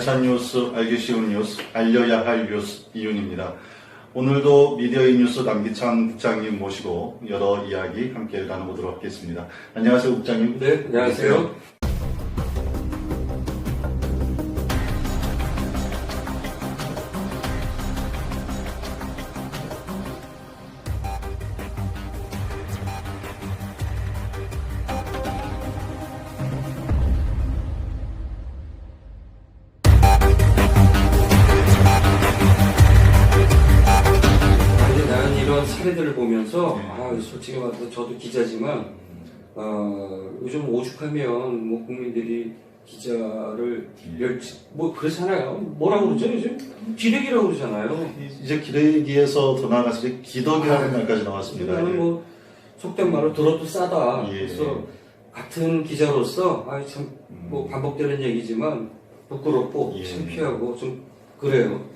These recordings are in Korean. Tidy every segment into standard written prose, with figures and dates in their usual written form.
알찬 뉴스, 알기 쉬운 뉴스, 알려야 할 뉴스 이윤입니다. 오늘도 미디어의 뉴스 남기찬 국장님 모시고 여러 이야기 함께 나눠보도록 하겠습니다. 안녕하세요, 국장님. 네, 안녕하세요. 이런 사례들을 보면서 솔직히 말해서 저도 기자지만 요즘 오죽하면 뭐 국민들이 기자를 뭐 그렇잖아요. 뭐라고 그러죠 요즘? 기레기라고 그러잖아요. 이제 기레기에서 더 나아가서 이제 기덕이라는 말까지 나왔습니다. 나는 뭐 속된 말로 들어도 싸다. 예. 그래서 같은 기자로서 참 뭐 반복되는 얘기지만 부끄럽고 창피하고 좀 그래요.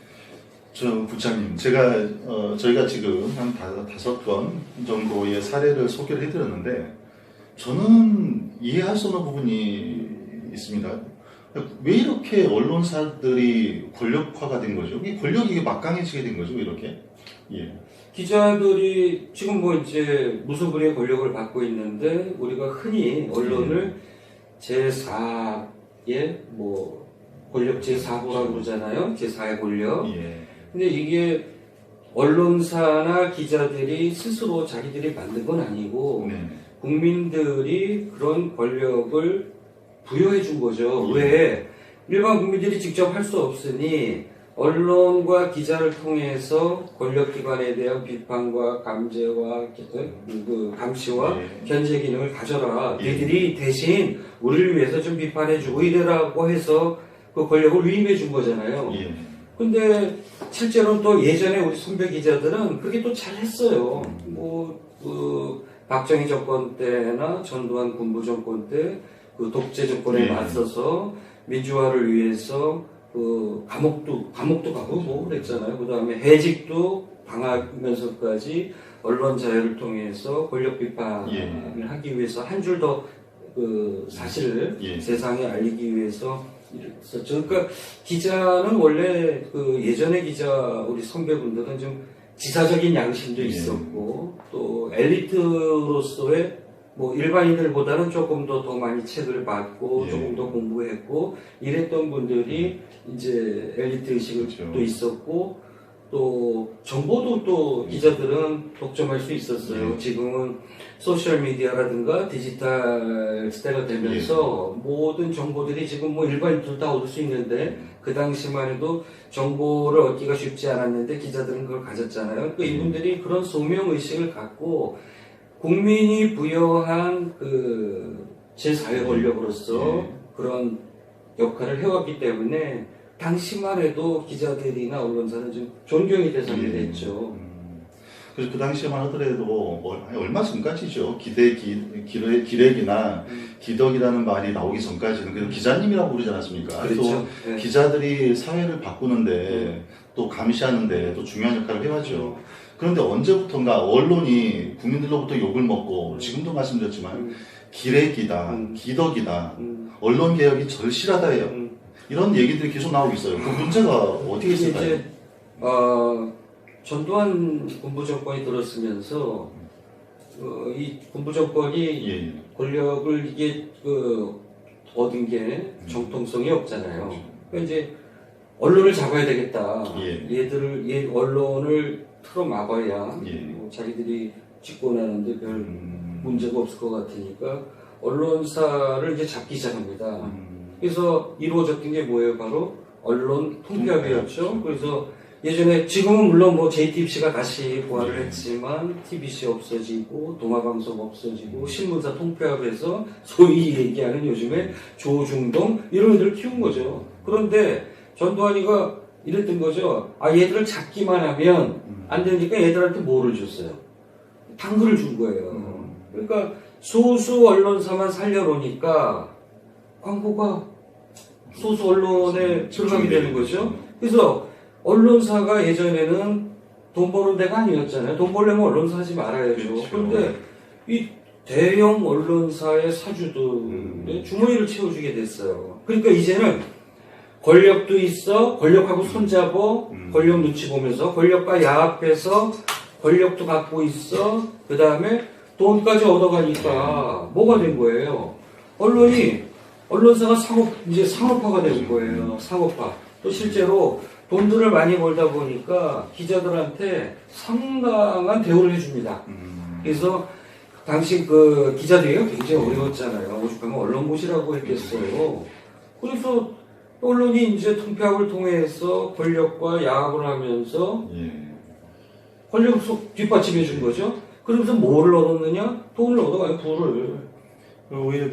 저 국장님, 저희가 지금 한 5건 정도의 사례를 소개를 해드렸는데, 저는 이해할 수 없는 부분이 있습니다. 왜 이렇게 언론사들이 권력화가 된 거죠? 이 권력이 이게 막강해지게 된 거죠, 왜 이렇게? 예. 기자들이 지금 뭐 이제 무소불위의 권력을 받고 있는데, 우리가 흔히 언론을 제4의 뭐 권력 제4부라고 그러잖아요. 제4의 권력. 예. 근데 이게 언론사나 기자들이 스스로 자기들이 만든 건 아니고 국민들이 그런 권력을 부여해 준 거죠. 왜? 일반 국민들이 직접 할 수 없으니 언론과 기자를 통해서 권력기관에 대한 비판과 감제와 감시와 견제 기능을 가져라. 너희들이 대신 우리를 위해서 좀 비판해주고 이래라고 해서 그 권력을 위임해 준 거잖아요. 근데 실제로는 또 예전에 우리 선배 기자들은 그게 또 잘했어요. 박정희 정권 때나 전두환 군부 정권 때 그 독재 정권에 맞서서 민주화를 위해서 그 감옥도 가고 뭐 그랬잖아요. 그 다음에 해직도 당하면서까지 언론 자유를 통해서 권력 비판을 하기 위해서 한 줄 더 그 사실을 세상에 알리기 위해서 있었죠. 그러니까 기자는 원래 그 예전의 기자 우리 선배분들은 좀 지사적인 양심도 있었고 또 엘리트로서의 뭐 일반인들보다는 조금 더 많이 책을 받고 조금 더 공부했고 이랬던 분들이 이제 엘리트 의식을 또 있었고 또 정보도 또 기자들은 독점할 수 있었어요. 지금은 소셜 미디어라든가 디지털 시대가 되면서 모든 정보들이 지금 뭐 일반인들 다 얻을 수 있는데 그 당시만 해도 정보를 얻기가 쉽지 않았는데 기자들은 그걸 가졌잖아요. 그러니까 이분들이 그런 소명 의식을 갖고 국민이 부여한 그 제4의 권력으로서 그런 역할을 해왔기 때문에 당시만 해도 기자들이나 언론사는 좀 존경의 대상이 됐죠. 그래서 그 당시에만 하더라도 얼마 전까지죠. 기레기나 기덕이라는 말이 나오기 전까지는 그래도 기자님이라고 부르지 않았습니까? 그렇죠. 또 기자들이 사회를 바꾸는데 또 감시하는데 또 중요한 역할을 해왔죠. 그런데 언제부턴가 언론이 국민들로부터 욕을 먹고 지금도 말씀드렸지만 기레기다, 기덕이다, 언론 개혁이 절실하다예요. 이런 얘기들이 계속 나오고 있어요. 그 문제가 어떻게 있을까요? 이제 전두환 군부 정권이 들었으면서 이 군부 정권이 권력을 이게 얻은 게 정통성이 없잖아요. 그러니까 이제 언론을 잡아야 되겠다. 언론을 틀어 막아야 자기들이 집권하는데 별 문제가 없을 것 같으니까 언론사를 이제 잡기 시작합니다. 그래서 이루어졌던 게 뭐예요? 바로 언론 통폐합이었죠. 그래서 예전에 지금은 물론 뭐 JTBC가 다시 부활을 했지만 TBC 없어지고 동아방송 없어지고 신문사 통폐합해서 소위 얘기하는 요즘에 조중동 이런 애들을 키운 거죠. 그런데 전두환이가 이랬던 거죠. 얘들을 잡기만 하면 안 되니까 얘들한테 뭐를 줬어요? 당근을 준 거예요. 그러니까 소수 언론사만 살려놓으니까 광고가 소수 언론에 들어가게 되는 거죠. 그래서 언론사가 예전에는 돈 버는 데가 아니었잖아요. 돈 벌려면 언론사 하지 말아야죠. 그런데 이 대형 언론사의 사주들의 주머니를 채워주게 됐어요. 그러니까 이제는 권력도 있어, 권력하고 손잡고, 권력 눈치 보면서, 권력과 야합해서, 권력도 갖고 있어, 그 다음에 돈까지 얻어가니까, 뭐가 된 거예요? 언론사가 이제 상업화가 된 거예요. 상업화. 또 실제로 돈들을 많이 벌다 보니까 기자들한테 상당한 대우를 해줍니다. 그래서 당시 그 기자들이 굉장히 어려웠잖아요. 오죽하면 언론고시라고 했겠어요. 그래서 언론이 이제 통폐합을 통해서 권력과 야합을 하면서 권력을 뒷받침해 준 거죠. 그러면서 뭐를 얻었느냐? 돈을 얻어가요, 부를. 오히려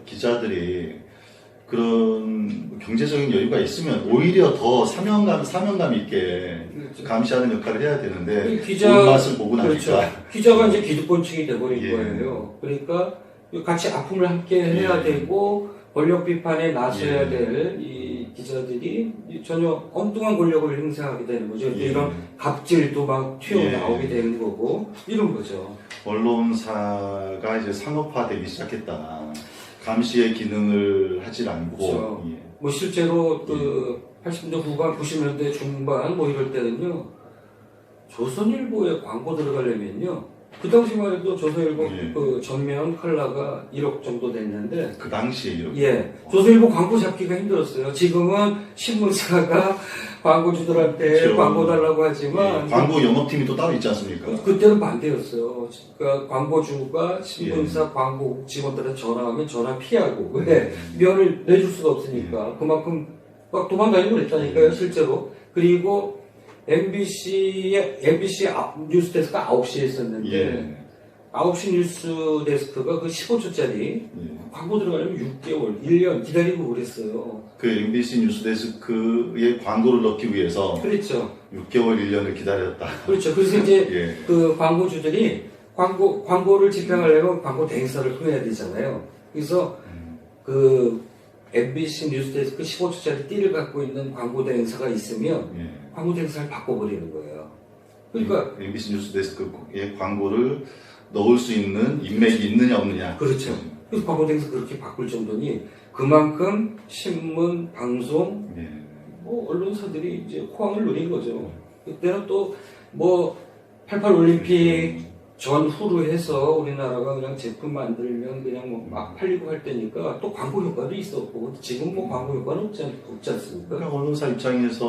기자들이 그런 경제적인 여유가 있으면 오히려 더 사명감 있게 그렇죠. 감시하는 역할을 해야 되는데 기자, 돈 맛을 보고 나니까 그렇죠. 기자가 이제 기득권층이 돼버린 예. 거예요. 그러니까 같이 아픔을 함께 해야 예. 되고 권력 비판에 나서야 예. 될 이 기자들이 전혀 엉뚱한 권력을 행사하게 되는 거죠. 예. 이런 갑질도 막 튀어나오게 예. 되는 거고 이런 거죠. 언론사가 이제 상업화되기 시작했다. 감시의 기능을 하질 않고 그렇죠. 예. 뭐 실제로 그 80년대 후반, 90년대 중반 뭐 이럴 때는요. 조선일보에 광고 들어가려면요. 그 당시만 해도 조선일보 예. 그 전면 컬러가 1억 정도 됐는데 그 당시에 이렇게 예. 조선일보 광고 잡기가 힘들었어요. 지금은 신문사가 광고주들한테 그렇죠. 광고 달라고 하지만 예. 광고 영업팀이 또 따로 있지 않습니까? 그때는 반대였어요. 그러니까 광고주가 신문사 예. 광고 직원들한테 전화하면 전화 피하고 왜 면을 내줄 수가 없으니까 그만큼 막 도망다니고 그랬다니까요, 실제로. 그리고 MBC 뉴스데스크가 9시에 했었는데 예. 9시 뉴스데스크가 그 15초짜리 광고 들어가려면 6개월, 1년 기다리고 그랬어요. 그 MBC 뉴스데스크에 광고를 넣기 위해서 그렇죠. 6개월, 1년을 기다렸다. 그렇죠. 그래서 이제 예. 그 광고주들이 광고를 집행하려면 광고 대행사를 통해야 되잖아요. 그래서 그 MBC 뉴스데스크 15초짜리 띠를 갖고 있는 광고 대행사가 있으면 예. 광고 대행사를 바꿔버리는 거예요. 그러니까 MBC 뉴스데스크에 광고를 넣을 수 있는 인맥이 있느냐 없느냐. 그렇죠. 그래서 광고 대행사 그렇게 바꿀 정도니 그만큼 신문, 방송, 예. 뭐 언론사들이 이제 호황을 누린 거죠. 그때는 또 뭐 88 올림픽 전후로 해서 우리나라가 그냥 제품 만들면 그냥 뭐 막 팔리고 할 때니까 또 광고 효과도 있었고 지금 뭐 광고 효과는 없지 않습니까? 그러니까 언론사 입장에서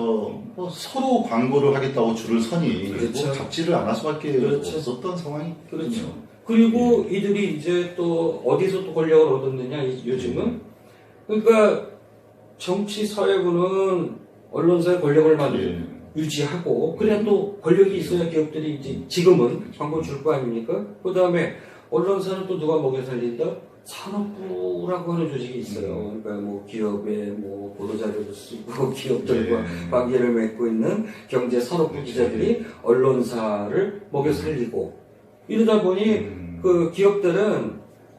뭐 서로 광고를 하겠다고 줄을 서니 그렇죠. 뭐 갑질을 안 할 수밖에 그렇죠. 없었던 상황이 그렇죠. 그리고 이들이 이제 또 어디서 또 권력을 얻었느냐 요즘은 그러니까 정치 사회부는 언론사의 권력을 유지하고 그래야 또 권력이 있어야 기업들이 이제 지금은 광고 줄 거 아닙니까? 그 다음에 언론사는 또 누가 먹여 살린다? 산업부라고 하는 조직이 있어요. 그러니까 뭐 기업에 뭐 보도자료를 쓰고 기업들과 관계를 맺고 있는 경제 산업부 기자들이 언론사를 먹여 살리고 이러다 보니 그 기업들은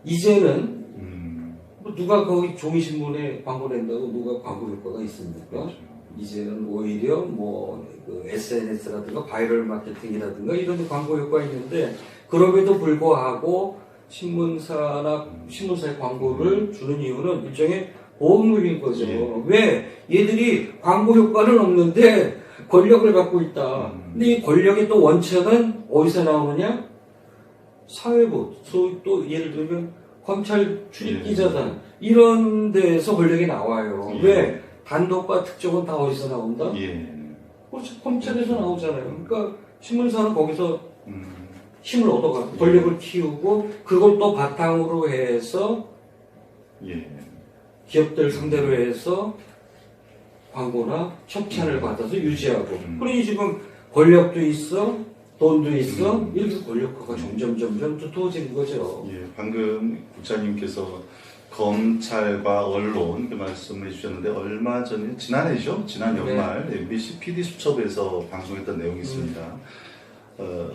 이제는 뭐 누가 거기 종이신문에 광고 낸다고 누가 광고 효과가 있습니까? 그렇죠. 이제는 오히려 그 SNS라든가 바이럴 마케팅이라든가 이런 데 광고 효과가 있는데 그럼에도 불구하고 신문사의 광고를 주는 이유는 일종의 보험물인 거죠. 왜? 얘들이 광고 효과는 없는데 권력을 갖고 있다. 근데 이 권력의 또 원천은 어디서 나오느냐? 사회부, 또 예를 들면 검찰 출입기자단 이런 데에서 권력이 나와요. 왜? 단독과 특종은 다 어디서 나온다? 그렇죠. 검찰에서 나오잖아요. 그러니까 신문사는 거기서 힘을 얻어가 권력을 키우고 그걸 또 바탕으로 해서 기업들 상대로 해서 광고나 협찬을 받아서 유지하고 그러니 지금 권력도 있어 돈도 있어 이렇게 권력화가 점점 두터워지는 거죠. 방금 국장님께서 검찰과 언론 그 말씀을 해주셨는데 얼마 전에 지난해죠? 지난 연말 MBC PD 수첩에서 방송했던 내용이 있습니다.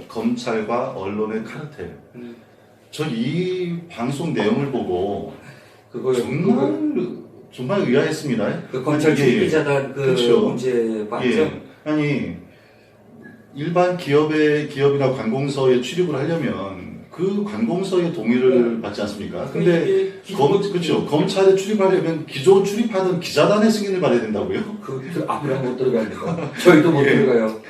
검찰과 언론의 카르텔. 저 이 방송 내용을 보고 정말 의아했습니다. 그 검찰 출입기자단 그렇죠. 문제 봤죠? 아니 일반 기업이나 관공서에 출입을 하려면 그 그 관공서의 동의를 받지 않습니까? 근데 이게 그렇죠. 검찰에 출입하려면 기존 출입하던 기자단의 승인을 받아야 된다고요? 앞이랑 못 들어갑니다. 저희도 못 예. 들어가요.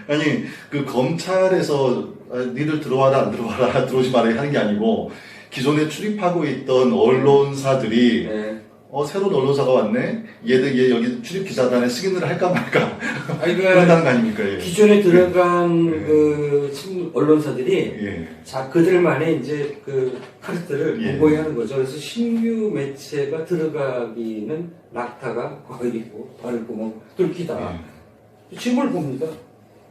아니 그 검찰에서 니들 들어와라 안 들어와라 들어오지 말아야 하는 게 아니고 기존에 출입하고 있던 언론사들이 네. 새로운 언론사가 왔네. 얘 여기 출입 기자단에 승인을 할까 말까 아니, 그런다는 거 아닙니까? 예. 기존에 들어간 예. 그 언론사들이 예. 자 그들만의 이제 그 카르텔을 예. 공고히 하는 거죠. 그래서 신규 매체가 들어가기는 낙타가 거의 뭐 발구멍 뚫기다. 시험을 봅니다.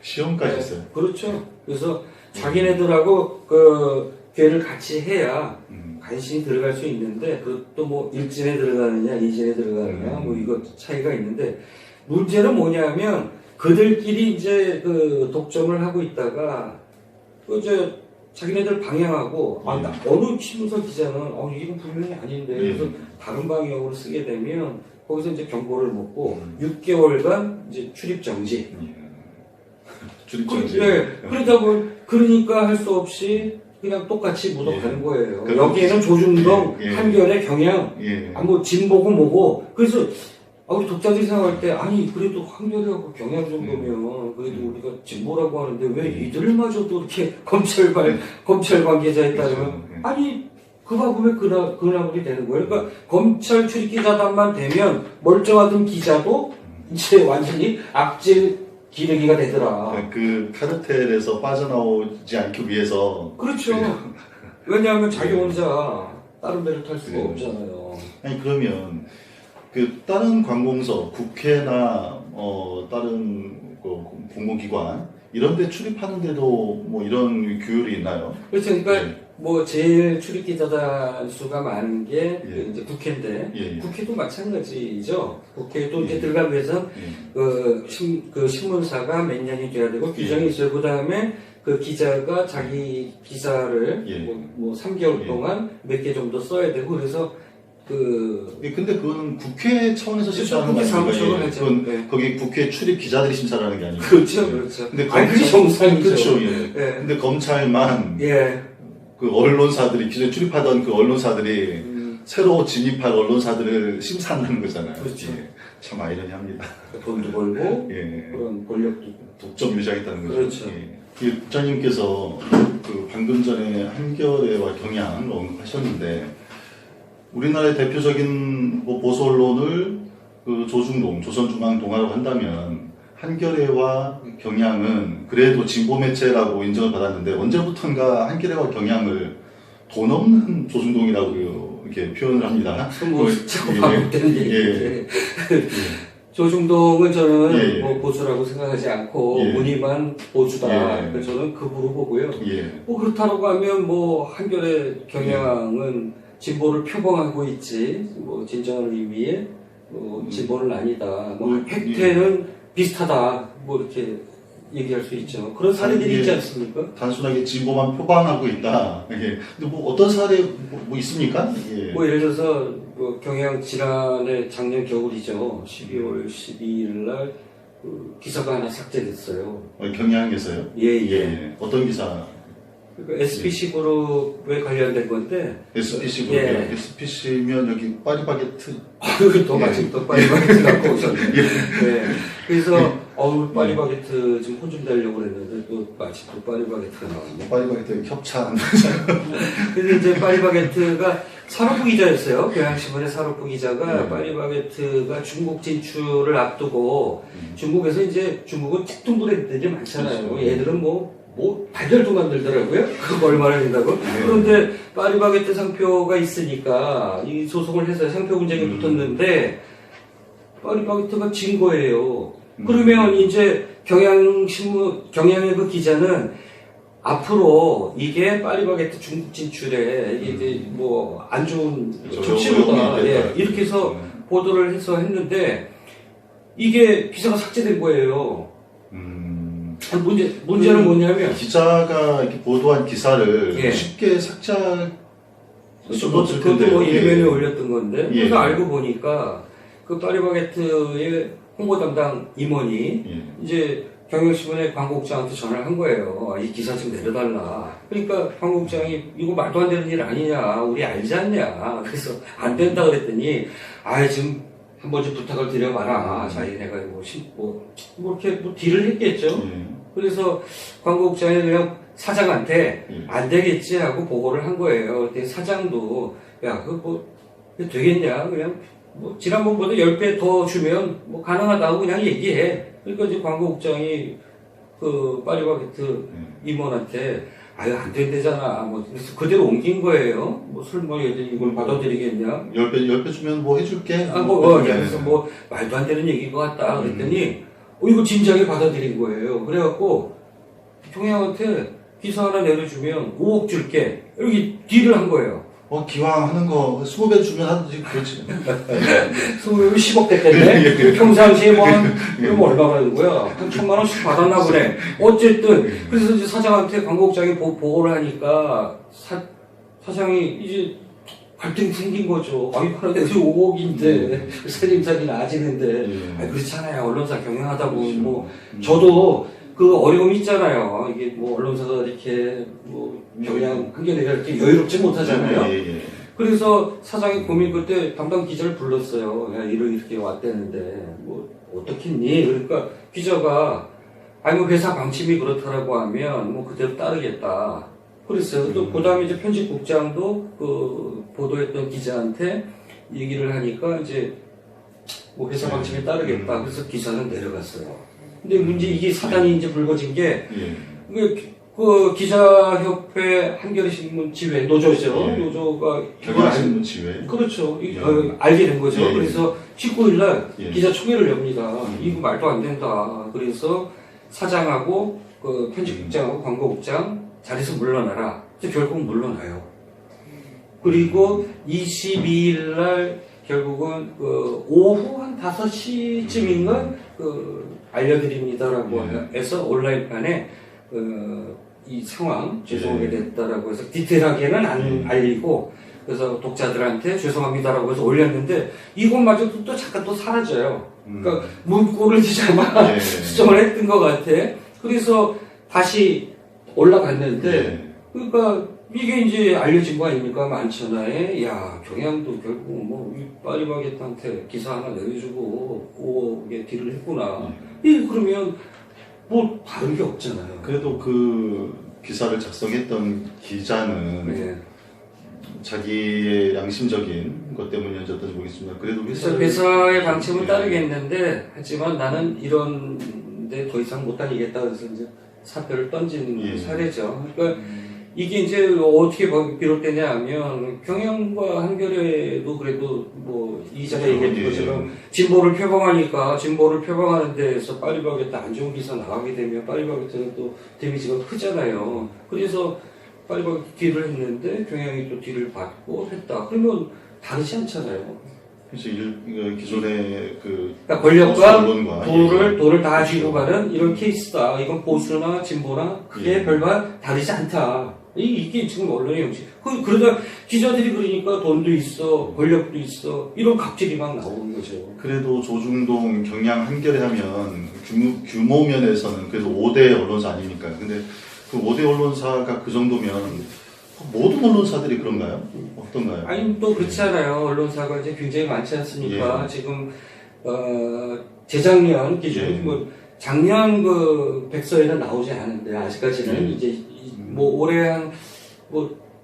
시험까지 네, 했어요. 그렇죠. 그래서 자기네들하고 그 기회를 같이 해야 음. 간신히 들어갈 수 있는데 그것도 뭐 일진에 들어가느냐 이진에 들어가느냐 뭐 이거 차이가 있는데 문제는 뭐냐면 그들끼리 이제 그 독점을 하고 있다가 그 이제 자기네들 방향하고 어느 신문사 기자는 이건 분명히 아닌데 그래서 다른 방향으로 쓰게 되면 거기서 이제 경고를 먹고 6개월간 이제 출입 정지. 출입 정지. 네, 그러니까 할 수 없이 그냥 똑같이 묻어가는 거예요. 여기에는 조중동, 한겨레, 경향, 뭐 진보고 뭐고. 그래서 우리 독자들이 생각할 때 그래도 한겨레하고 경향 정도면 그래도 우리가 진보라고 하는데 왜 이들마저도 이렇게 검찰 관계자에 따르면 그거하고 왜 그나물이 되는 거예요? 그러니까 검찰 출입 기자단만 되면 멀쩡하던 기자도 이제 완전히 악질 기르기가 되더라. 그 카르텔에서 빠져나오지 않기 위해서. 그렇죠. 왜냐하면 자기 혼자 다른 배를 탈 수가 없잖아요. 그러면 그 다른 관공서, 국회나 다른 공공기관 이런 데 출입하는데도 뭐 이런 규율이 있나요? 그렇죠. 그러니까 뭐 제일 출입 기자단 수가 많은 게 이제 국회인데 국회도 마찬가지죠. 국회도 이제 들어가기 위해서 그 신문사가 몇 년이 돼야 되고 규정이 있어요. 그 다음에 그 기자가 자기 기사를 뭐 3개월 동안 몇 개 정도 써야 되고 그래서 근데 그거는 국회 차원에서 심사하는 거 아닙니까? 그건 거기 국회 출입 기자들이 심사를 하는 게 아니고. 그렇죠. 근데 그게 정상이죠. 그렇죠. 근데 검찰만 그 언론사들이 기존에 출입하던 그 언론사들이 새로 진입할 언론사들을 심사한다는 거잖아요. 그렇죠. 참 아이러니합니다. 돈도 벌고 그런 권력도 독점 유지하겠다는 거죠. 그렇죠. 국장님께서 그 방금 전에 한겨레와 경향을 언급하셨는데 우리나라의 대표적인 보수 언론을 그 조중동, 조선중앙동아라고 한다면 한겨레와 경향은 그래도 진보 매체라고 인정을 받았는데 언제부턴가 한겨레와 경향을 돈 없는 조중동이라고 이렇게 표현을 합니다. 뭐 자꾸 반복되는 얘기. 조중동은 저는 뭐 보수라고 생각하지 않고 무늬만 보수다. 그래서 저는 급으로 보고요. 뭐 그렇다고 하면 뭐 한겨레 경향은 진보를 표방하고 있지. 뭐 진정한 의미의 진보는 아니다. 뭐 획태는 비슷하다. 뭐 이렇게 얘기할 수 있죠. 그런 사례들이 있지 않습니까? 단순하게 진보만 표방하고 있다. 근데 뭐 어떤 사례 뭐 있습니까? 뭐 예를 들어서 뭐 경향 지난해 작년 겨울이죠. 12월 12일 날 기사가 하나 삭제됐어요. 경향에서요? 어떤 기사? 그러니까 SPC 그룹에 관련된 건데. SPC 그룹이요? SPC면 여기 파리바게트. 또 마침 또 파리바게트 갖고 오셨네. 그래서 파리바게트 좀 혼 좀 내려고 그랬는데 또 마침 또 파리바게트가 나왔네. 파리바게트 협찬. 그래서 이제 파리바게트가 산업부 기자였어요. 경향신문의 산업부 기자가 파리바게트가 중국 진출을 앞두고 중국에서 이제 중국은 특등 브랜드들이 많잖아요. 그렇죠. 얘들은 뭐 달걀도 만들더라고요. 그거 얼마나 된다고. 그런데 파리바게트 상표가 있으니까 이 소송을 해서 상표 분쟁이 붙었는데 파리바게트가 진 거예요. 그러면 이제 경향의 그 기자는 앞으로 이게 파리바게트 중국 진출에 이게 뭐 안 좋은 조치로다 이렇게 해서 보도를 해서 했는데 이게 기사가 삭제된 거예요. 문제는 뭐냐면 기자가 이렇게 보도한 기사를 쉽게 삭제할 수가 없을 그것도 텐데 뭐 일면에 올렸던 건데 그래서 알고 보니까 그 파리바게트의 홍보 담당 임원이 이제 경영신문의 광고국장한테 전화를 한 거예요. 이 기사 좀 내려달라. 그러니까 광고국장이 이거 말도 안 되는 일 아니냐. 우리 알지 않냐. 그래서 안 된다 그랬더니 지금 한 번 좀 부탁을 드려봐라. 자기네가 이렇게 딜을 했겠죠. 그래서 광고국장이 그냥 사장한테 안 되겠지 하고 보고를 한 거예요. 그때 사장도 야, 그거 되겠냐. 그냥 지난번보다 10배 더 주면 가능하다고 그냥 얘기해. 그러니까 이제 광고국장이 파리바게뜨 임원한테 안 된대잖아. 그래서 그대로 옮긴 거예요. 설마 얘들이 이걸 받아들이겠냐? 10배 주면 해줄게. 그래서 말도 안 되는 얘기인 것 같다. 그랬더니, 이거 진작에 받아들인 거예요. 그래갖고, 경영한테 기사 하나 내려주면 5억 줄게. 여기 딜을 한 거예요. 기왕 하는 거 20배 주면 하든지 그렇지. 20배면 10억 됐겠네? 평상시에 그럼 얼마 받는 거야? 한 1,000만 원씩 받았나 보네. 어쨌든, 그래서 이제 사장한테 광고국장이 보고를 하니까, 사장이 이제 갈등이 생긴 거죠. 이거 내가 5억인데, 살림살이 나아지는데. 그렇잖아요. 언론사 경영하다 보면 저도 어려움이 있잖아요. 이게 언론사가 이렇게 경영 한겨레가 이렇게 여유롭지 못하잖아요. 그래서 사장이 고민 그때 담당 기자를 불렀어요. 야, 이렇게 왔대는데 어떻겠니? 그러니까 기자가 회사 방침이 그렇다라고 하면 그대로 따르겠다. 그랬어요. 또 그다음에 이제 편집국장도 보도했던 기자한테 얘기를 하니까 이제 회사 방침에 따르겠다. 그래서 기사는 내려갔어요. 근데 문제 이게 사단이 이제 불거진 게 기자협회 한겨레신문 지회 노조죠. 노조가 경향신문 지회. 그렇죠. 알게 된 거죠. 그래서 19일날 기자 총회를 엽니다. 이거 말도 안 된다. 그래서 사장하고 편집국장하고 광고국장 자리에서 물러나라. 그래서 결국은 물러나요. 그리고 22일날 결국은 오후 한 5시쯤인가 알려드립니다라고 해서 온라인판에 이 상황 죄송하게 됐다라고 해서 디테일하게는 안 알리고 그래서 독자들한테 죄송합니다라고 해서 올렸는데 이것마저도 또 잠깐 또 사라져요. 그러니까 문구를 이제 아마 수정을 했던 것 같아. 그래서 다시 올라갔는데 그러니까 이게 이제 알려진 거 아닙니까? 만천하에 경향도 결국 파리바게뜨한테 기사 하나 내려주고 5억에 딜을 했구나. 그러면 다른 게 없잖아요. 그래도 기사를 작성했던 기자는 자기의 양심적인 것 때문이었는지 모르겠습니다. 그래도 회사의 방침은 따르겠는데 하지만 나는 이런 데 더 이상 못 다니겠다 그래서 이제 사표를 던지는 사례죠. 그러니까 이게 이제 어떻게 비롯되냐 하면 경영과 한겨레도 그래도 이자가 얘기했던 것처럼 진보를 표방하니까 진보를 표방하는 데에서 파리바게뜨 안 좋은 기사 나가게 되면 파리바게뜨는 또 데미지가 크잖아요. 그래서 파리바게뜨 딜을 했는데 경영이 또 딜을 받고 했다. 그러면 다르지 않잖아요. 그래서 기존의 그러니까 권력과 돈을 다 쥐고 가는 이런 케이스다. 이건 보수나 진보나 크게 별반 다르지 않다. 이게 지금 언론의 형식. 그러다 기자들이 그러니까 돈도 있어, 권력도 있어, 이런 갑질이 막 나오는 거죠. 그래도 조중동, 경향, 한겨레 하면 규모 면에서는 그래도 5대 언론사 아닙니까? 근데 5대 언론사가 그 정도면 모든 언론사들이 그런가요? 어떤가요? 아니, 또 그렇지 않아요. 언론사가 이제 굉장히 많지 않습니까? 지금, 재작년 기준, 작년 백서에는 나오지 않은데, 아직까지는 이제, 올해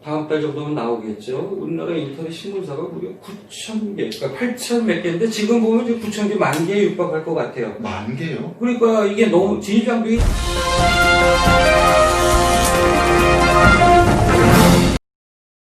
다음 달 정도면 나오겠죠. 우리나라 인터넷 신문사가 무려 9,000개, 그러니까 8,000 몇 개인데, 지금 보면 이제 9,000개, 10,000개에 육박할 것 같아요. 10,000개요? 그러니까 이게 너무 진입장벽이